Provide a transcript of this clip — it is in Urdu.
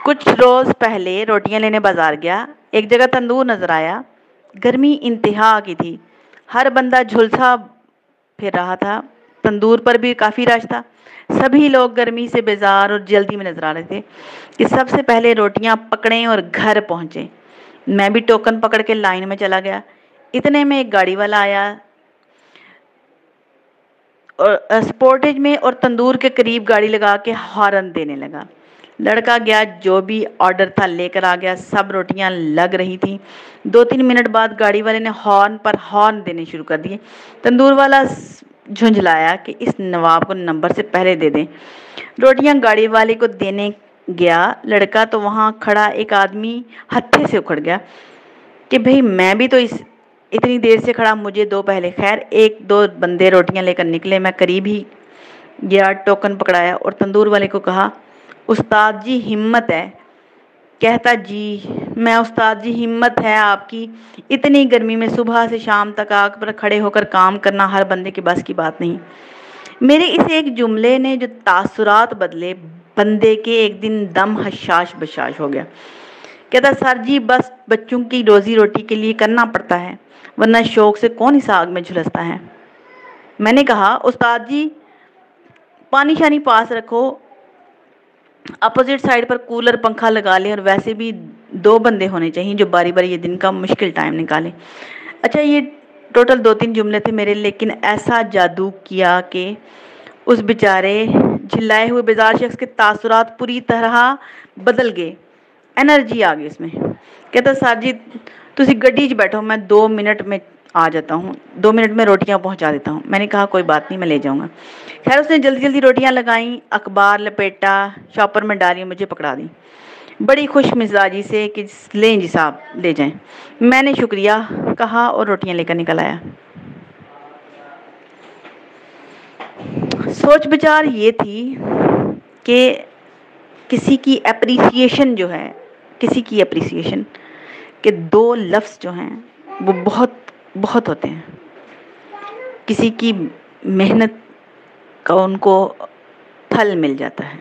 کچھ روز پہلے روٹیاں لینے بازار گیا، ایک جگہ تندور نظر آیا، گرمی انتہا کی تھی، ہر بندہ جھلسا پھر رہا تھا، تندور پر بھی کافی رش تھا، سبھی لوگ گرمی سے بیزار اور جلدی میں نظر آ رہے تھے کہ سب سے پہلے روٹیاں پکڑیں اور گھر پہنچے۔ میں بھی ٹوکن پکڑ کے لائن میں چلا گیا، اتنے میں ایک گاڑی والا آیا اور سپورٹیج میں اور تندور کے قریب گاڑی لگا کے ہارن دینے لگا۔ لڑکا گیا، جو بھی آرڈر تھا لے کر آ گیا، سب روٹیاں لگ رہی تھیں۔ 2-3 منٹ بعد گاڑی والے نے ہارن پر ہارن دینے شروع کر دیے۔ تندور والا جھنجھلایا کہ اس نواب کو نمبر سے پہلے دے دیں۔ روٹیاں گاڑی والے کو دینے گیا، لڑکا تو وہاں کھڑا ایک آدمی ہتھے سے اکھڑ گیا کہ بھئی میں بھی تو اتنی دیر سے کھڑا، مجھے دو پہلے۔ خیر 1-2 بندے روٹیاں لے کر نکلے، میں قریب ہی گیا، ٹوکن پکڑایا اور تندور والے کو کہا، استاد جی ہمت ہے؟ کہتا جی میں استاد جی ہمت ہے آپ کی، اتنی گرمی میں صبح سے شام تک آگ پر کھڑے ہو کر کام کرنا ہر بندے کے بس کی بات نہیں۔ میرے اس ایک جملے نے جو تاثرات بدلے، بندے کے ایک دن دم حشاش بشاش ہو گیا۔ کہتا سر جی بس بچوں کی روزی روٹی کے لیے کرنا پڑتا ہے، ورنہ شوق سے کون اس آگ میں جھلستا ہے۔ میں نے کہا استاد جی پانی شانی پاس رکھو، اپوزٹ سائڈ پر کولر پنکھا لگا لیں، اور ویسے بھی 2 بندے ہونے چاہیے جو باری باری یہ دن کا مشکل ٹائم نکالیں۔ اچھا یہ ٹوٹل 2-3 جملے تھے میرے، لیکن ایسا جادو کیا کہ اس بیچارے جھلائے ہوئے بیزار شخص کے تاثرات پوری طرح بدل گئے، انرجی آ گئی اس میں۔ کہتا سر جی تسی گڈی چ بیٹھو، میں 2 منٹ میں آ جاتا ہوں، 2 منٹ میں روٹیاں پہنچا دیتا ہوں۔ میں نے کہا کوئی بات نہیں، میں لے جاؤں گا۔ خیر اس نے جلدی جلدی روٹیاں لگائیں، اخبار لپیٹا، شاپر میں ڈالی، مجھے پکڑا دی بڑی خوش مزاجی سے کہ لیں جی صاحب لے جائیں۔ میں نے شکریہ کہا اور روٹیاں لے کر نکل آیا۔ سوچ بچار یہ تھی کہ کسی کی اپریسیشن جو ہے، کسی کی اپریسیشن کہ 2 لفظ جو ہیں وہ بہت بہت ہوتے ہیں۔ کسی کی محنت کا ان کو پھل مل جاتا ہے۔